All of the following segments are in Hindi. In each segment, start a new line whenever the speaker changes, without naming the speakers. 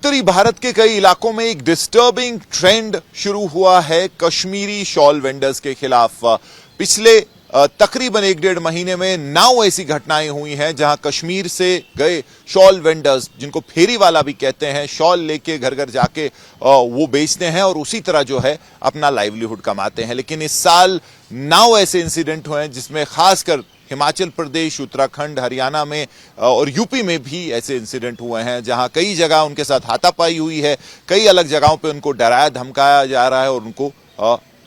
उत्तरी भारत के कई इलाकों में एक डिस्टर्बिंग ट्रेंड शुरू हुआ है कश्मीरी शॉल वेंडर्स के खिलाफ। पिछले तकरीबन 1-1.5 महीने में 9 ऐसी घटनाएं हुई हैं जहां कश्मीर से गए शॉल वेंडर्स, जिनको फेरी वाला भी कहते हैं, शॉल लेके घर घर जाके वो बेचते हैं और उसी तरह जो है अपना लाइवलीहुड कमाते हैं। लेकिन इस साल 9 ऐसे इंसिडेंट हुए हैं जिसमें खासकर हिमाचल प्रदेश, उत्तराखंड, हरियाणा में और यूपी में भी ऐसे इंसिडेंट हुए हैं जहां कई जगह उनके साथ हाथापाई हुई है, कई अलग जगहों पे उनको डराया धमकाया जा रहा है और उनको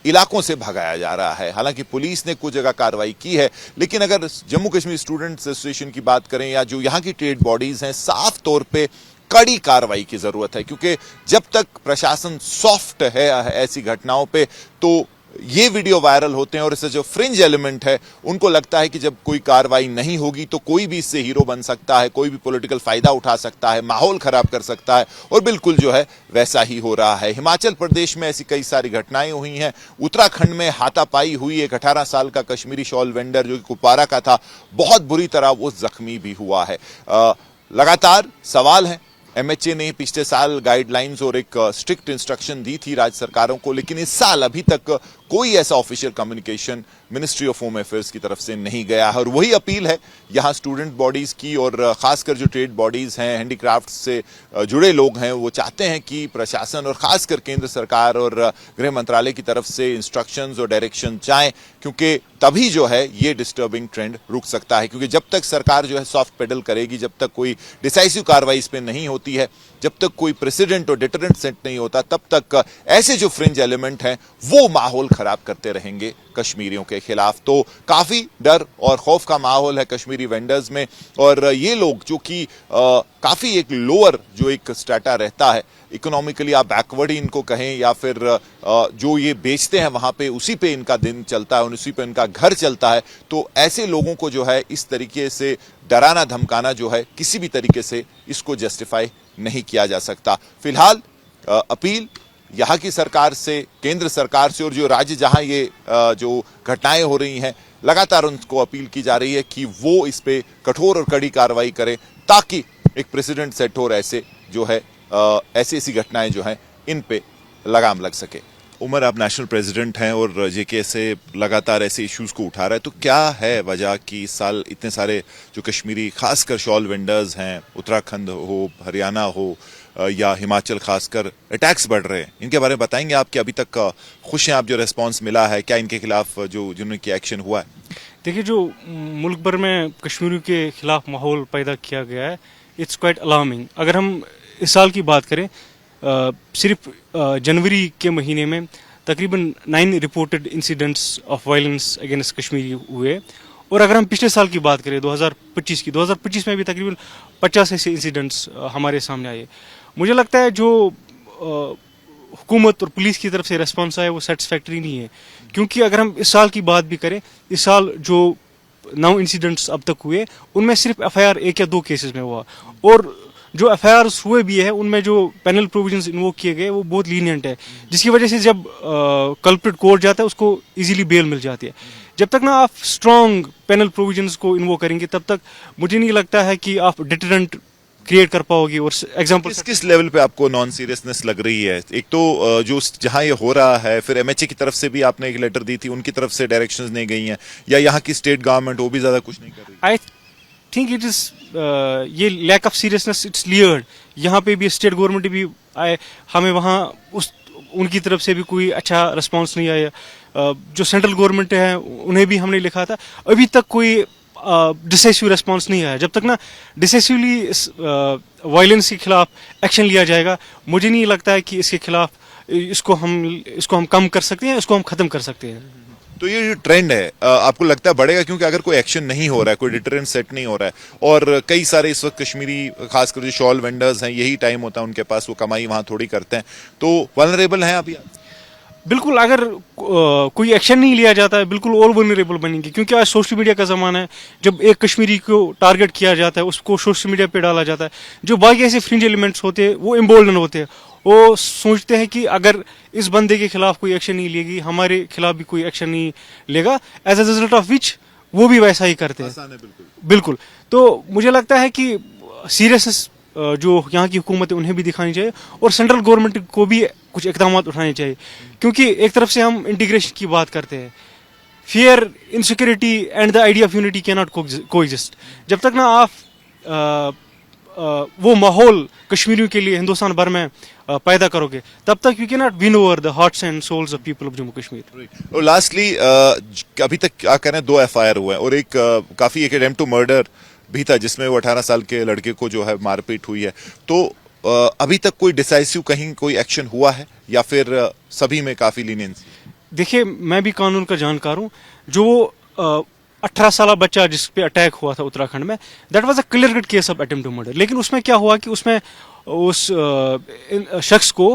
इलाकों से भगाया जा रहा है। हालांकि पुलिस ने कुछ जगह कार्रवाई की है, लेकिन अगर जम्मू कश्मीर स्टूडेंट्स एसोसिएशन की बात करें या जो यहाँ की ट्रेड बॉडीज हैं, साफ तौर पे कड़ी कार्रवाई की जरूरत है, क्योंकि जब तक प्रशासन सॉफ्ट है ऐसी घटनाओं पे तो ये वीडियो वायरल होते हैं और इससे जो फ्रिंज एलिमेंट है उनको लगता है कि जब कोई कार्रवाई नहीं होगी तो कोई भी इससे हीरो बन सकता है, कोई भी पॉलिटिकल फायदा उठा सकता है, माहौल खराब कर सकता है, और बिल्कुल जो है वैसा ही हो रहा है। हिमाचल प्रदेश में ऐसी कई सारी घटनाएं हुई हैं। उत्तराखंड में हाथापाई हुई, एक 18 साल का कश्मीरी शॉल वेंडर जो कि कुपवारा का था, बहुत बुरी तरह वो जख्मी भी हुआ है। लगातार सवाल है, एमएचए ने पिछले साल गाइडलाइंस और एक स्ट्रिक्ट इंस्ट्रक्शन दी थी राज्य सरकारों को, लेकिन इस साल अभी तक कोई ऐसा official communication ministry of home affairs की तरफ से नहीं गया है। और वही अपील है यहाँ स्टूडेंट बॉडीज की, और खासकर जो ट्रेड बॉडीज हैं, हैंडीक्राफ्ट से जुड़े लोग हैं, वो चाहते हैं कि प्रशासन और खासकर केंद्र सरकार और गृह मंत्रालय की तरफ से इंस्ट्रक्शंस और डायरेक्शन जाएं, क्योंकि तभी जो है ये डिस्टर्बिंग ट्रेंड रुक सकता है। क्योंकि जब तक सरकार जो है सॉफ्ट पेडल करेगी, जब तक कोई डिसाइसिव कार्रवाई इस पर नहीं होती है, जब तक कोई प्रेसिडेंट और डिटरेंट सेट नहीं होता, तब तक ऐसे जो फ्रिंज एलिमेंट हैं वो माहौल खराब करते रहेंगे कश्मीरियों के खिलाफ। तो काफी डर और खौफ का माहौल है कश्मीरी वेंडर्स में, और ये लोग जो कि काफी एक लोअर जो एक स्टेटा रहता है, इकोनॉमिकली आप बैकवर्ड ही इनको कहें या फिर जो ये बेचते हैं वहां पे उसी पे इनका दिन चलता है और उसी पे इनका घर चलता है, तो ऐसे लोगों को जो है इस तरीके से डराना धमकाना जो है किसी भी तरीके से इसको जस्टिफाई नहीं किया जा सकता। फिलहाल अपील यहाँ की सरकार से, केंद्र सरकार से, और जो राज्य जहां ये जो घटनाएं हो रही हैं लगातार उनको अपील की जा रही है कि वो इस पे कठोर और कड़ी कार्रवाई करें, ताकि एक प्रेसिडेंट सेट हो, ऐसे जो है ऐसी घटनाएं जो हैं इन पे लगाम लग सके। उमर, आप नेशनल प्रेसिडेंट हैं और जेके से लगातार ऐसे इश्यूज को उठा रहा है, तो क्या है वजह कि इस साल इतने सारे जो कश्मीरी खासकर शॉल वेंडर्स हैं, उत्तराखंड हो, हरियाणा हो या हिमाचल, खासकर अटैक्स बढ़ रहे हैं? इनके बारे में बताएंगे आप कि अभी तक खुश हैं आप जो रेस्पॉन्स मिला है, क्या इनके खिलाफ जो जिन्होंने एक्शन हुआ है?
देखिए, जो मुल्क भर में कश्मीरियों के खिलाफ माहौल पैदा किया गया है, इट्स क्वाइट अलार्मिंग। अगर हम इस साल की बात करें, सिर्फ जनवरी के महीने में तकरीबन 9 reported incidents of violence against Kashmiri हुए। और अगर हम पिछले साल की बात करें 2025 में भी तकरीबन 50 ऐसे इंसिडेंट्स हमारे सामने आए। मुझे लगता है जो हुकूमत और पुलिस की तरफ से रेस्पॉन्स आया वो सेटिस्फैक्टरी नहीं है, क्योंकि अगर हम इस साल की बात भी करें, इस साल जो 9 इंसिडेंट्स अब तक हुए उनमें सिर्फ एफआईआर 1 या 2 केसेस में हुआ, और जो एफआईआर हुए भी है उनमें जो पेनल प्रोविजंस इन्वोक किए गए वो बहुत लीनियंट है, जिसकी वजह से जब कल्प्रिट कोर्ट जाता है उसको इजीली बेल मिल जाती है। जब तक ना आप स्ट्रॉन्ग पेनल प्रोविजंस को इन्वोक करेंगे तब तक मुझे नहीं लगता है कि आप डिटरेंट क्रिएट कर पाओगे। और एग्जांपल
किस लेवल पे आपको नॉन सीरियसनेस लग रही है? एक तो जो जहां ये हो रहा है, फिर एमएचए की तरफ से भी आपने एक लेटर दी थी, उनकी तरफ से डायरेक्शंस नहीं गई हैं, या यहाँ की स्टेट गवर्नमेंट वो भी ज्यादा कुछ नहीं कर रही?
आई थिंक इट इज ये लैक ऑफ सीरियसनेस, इट्स लियर्ड। यहाँ पे भी स्टेट गवर्नमेंट भी आए, हमें वहाँ उनकी तरफ से भी कोई अच्छा रिस्पांस नहीं आया। जो सेंट्रल गवर्नमेंट है उन्हें भी हमने लिखा था, अभी तक कोई डिसाइसिव रिस्पांस नहीं आया। जब तक ना डिसाइसिवली वायलेंस के खिलाफ एक्शन लिया जाएगा, मुझे नहीं लगता है कि इसके खिलाफ इसको हम कम कर सकते हैं, इसको हम खत्म कर सकते हैं।
तो ये जो ट्रेंड है आपको लगता है बढ़ेगा? क्योंकि अगर कोई एक्शन नहीं हो रहा है, कोई डिटरेंट सेट नहीं हो रहा है, और कई सारे इस वक्त कश्मीरी खासकर जो शॉल वेंडर्स हैं, यही टाइम होता है उनके पास, वो कमाई वहां थोड़ी करते हैं, तो वल्नरेबल हैं अभी?
बिल्कुल, अगर कोई एक्शन नहीं लिया जाता है बिल्कुल और वल्नरेबल बनेंगे, क्योंकि आज सोशल मीडिया का ज़माना है। जब एक कश्मीरी को टारगेट किया जाता है, उसको सोशल मीडिया पे डाला जाता है, जो बाकी ऐसे फ्रिंज एलिमेंट्स होते हैं वो एम्बोल्डन होते हैं, वो सोचते हैं कि अगर इस बंदे के खिलाफ कोई एक्शन नहीं लेगी, हमारे खिलाफ भी कोई एक्शन नहीं लेगा, as a result of which वो भी वैसा ही करते हैं।
बिल्कुल।
बिल्कुल। तो मुझे लगता है कि सीरियसनेस जो यहाँ की हुकूमत है उन्हें भी दिखानी चाहिए, और सेंट्रल गवर्नमेंट को भी कुछ इकदाम उठाने चाहिए, क्योंकि एक तरफ से हम इंटीग्रेशन की बात करते हैं, fear, insecurity and the idea of unity can not coexist. जब तक ना आप वो माहौल कश्मीरियों के लिए हिंदुस्तान भर में पैदा करोगे, तब तक you can not win over the hearts and souls of people of Jammu Kashmir.
और लास्टली अभी तक क्या कह रहे हैं, 2 FIR हुए हैं और एक काफी एक अटेम्प्ट टू मर्डर भी था जिसमें वो 18 साल के लड़के को जो है मारपीट हुई है। तो अभी तक कोई डिसाइसिव कहीं कोई एक्शन हुआ है या फिर सभी में काफी लीनियंस?
देखिए, मैं भी कानून का जानकार हूँ। जो 18 साल बच्चा जिस पे अटैक हुआ था उत्तराखंड में, that was a clear cut case of attempt to murder. लेकिन उसमें क्या हुआ कि उसमें उस शख्स को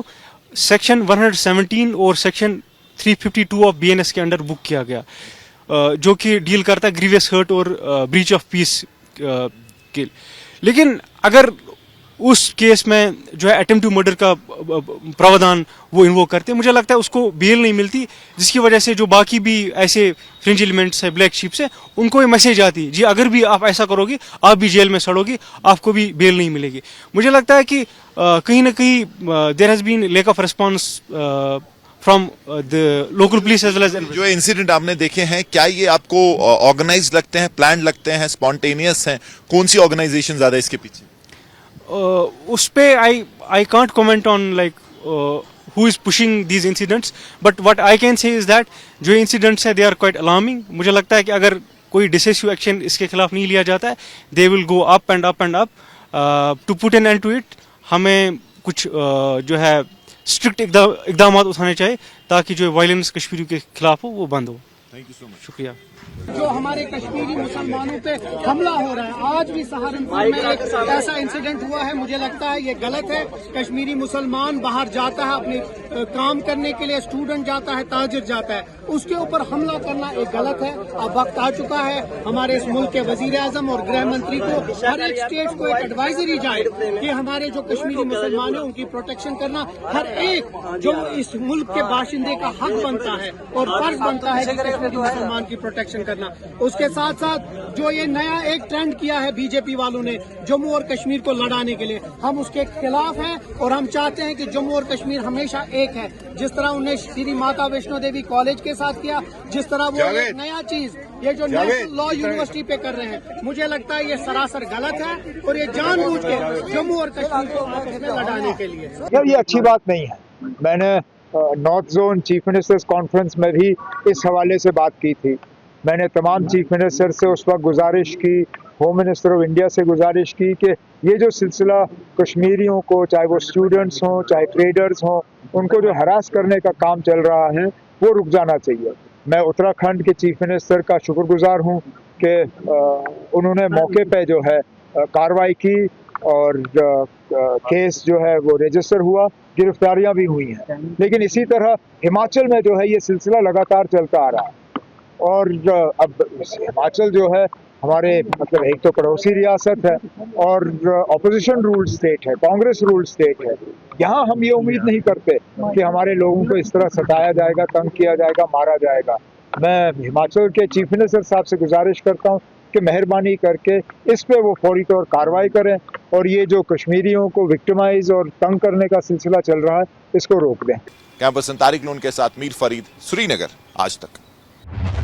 सेक्शन 117 और सेक्शन 352 ऑफ BNS के अंडर बुक किया गया, जो कि डील करता है ग्रीवियस हर्ट और ब्रीच ऑफ पीस के। लेकिन अगर उस केस में जो है अटेम्प्ट टू मर्डर का प्रावधान वो इन्वोक करते हैं, मुझे लगता है उसको बेल नहीं मिलती, जिसकी वजह से जो बाकी भी ऐसे फ्रिंज एलिमेंट्स है, ब्लैक शीप्स है, उनको ये मैसेज आती जी अगर भी आप ऐसा करोगे आप भी जेल में सड़ोगे, आपको भी बेल नहीं मिलेगी। मुझे लगता है कि कहीं ना कहीं there has been lack of response from the local police as well as.
जो इंसिडेंट आपने देखे हैं, क्या ये आपको ऑर्गेनाइज लगते हैं, प्लान लगते हैं, स्पॉन्टेनियस हैं? कौन सी ऑर्गेनाइजेशन ज्यादा इसके पीछे?
उस पे I can't comment on like who is pushing these incidents, but what I can say is that जो इंसिडेंट्स है दे आर क्वाइट अलार्मिंग। मुझे लगता है कि अगर कोई डिसाइसिव एक्शन इसके खिलाफ नहीं लिया जाता है, they will go up and up and up. To put an end to it, हमें कुछ जो है स्ट्रिक्ट इकदाम उठाने चाहिए ताकि जो वायलेंस कश्मीरियों के खिलाफ हो वो बंद हो।
Thank you so much.
शुक्रिया।
जो हमारे कश्मीरी मुसलमानों पे हमला हो रहा है, आज भी सहारनपुर में एक ऐसा इंसिडेंट हुआ है, मुझे लगता है ये गलत है। कश्मीरी मुसलमान बाहर जाता है अपने काम करने के लिए, स्टूडेंट जाता है, ताजिर जाता है, उसके ऊपर हमला करना एक गलत है। अब वक्त आ चुका है हमारे इस मुल्क के वजीर आजम और गृह मंत्री को, हर एक स्टेट को एक एडवाइजरी जाए कि हमारे जो कश्मीरी मुसलमान है उनकी प्रोटेक्शन करना हर एक जो इस मुल्क के बाशिंदे का हक बनता है और फर्ज बनता है कि कश्मीरी मुसलमान की प्रोटेक्शन करना। उसके साथ साथ जो ये नया एक ट्रेंड किया है बीजेपी वालों ने जम्मू और कश्मीर को लड़ाने के लिए, हम उसके खिलाफ हैं और हम चाहते हैं कि जम्मू और कश्मीर हमेशा एक है। जिस तरह उन्हें श्री माता वैष्णो देवी कॉलेज के साथ किया, जिस तरह वो एक नया चीज ये जो नेशनल लॉ यूनिवर्सिटी पे कर रहे हैं, मुझे लगता है ये सरासर गलत है और ये जानबूझ के जम्मू और कश्मीर को आपस में लड़ाने के लिए।
यार ये अच्छी बात नहीं है। मैंने north zone chief ministers conference में भी इस हवाले से बात की थी। मैंने तमाम चीफ मिनिस्टर से उस वक्त गुजारिश की, होम मिनिस्टर ऑफ इंडिया से गुजारिश की कि ये जो सिलसिला कश्मीरियों को, चाहे वो स्टूडेंट्स हों चाहे ट्रेडर्स हों, उनको जो हरास करने का काम चल रहा है वो रुक जाना चाहिए। मैं उत्तराखंड के चीफ मिनिस्टर का शुक्रगुजार हूँ कि उन्होंने मौके पे जो है कार्रवाई की और केस जो है वो रजिस्टर हुआ, गिरफ्तारियां भी हुई हैं। लेकिन इसी तरह हिमाचल में जो है ये सिलसिला लगातार चलता आ रहा है और अब हिमाचल जो है हमारे मतलब एक तो पड़ोसी रियासत है और ऑपोजिशन रूल स्टेट है, कांग्रेस रूल स्टेट है। यहाँ हम ये उम्मीद नहीं करते कि हमारे लोगों को इस तरह सताया जाएगा, तंग किया जाएगा, मारा जाएगा। मैं हिमाचल के चीफ मिनिस्टर साहब से गुजारिश करता हूँ कि मेहरबानी करके इस पे वो फौरी तौर कार्रवाई करें और ये जो कश्मीरियों को विक्टिमाइज और तंग करने का सिलसिला चल रहा है इसको रोक दें।
कैंपस तारिक लोन के साथ मीर फरीद, श्रीनगर, आज तक।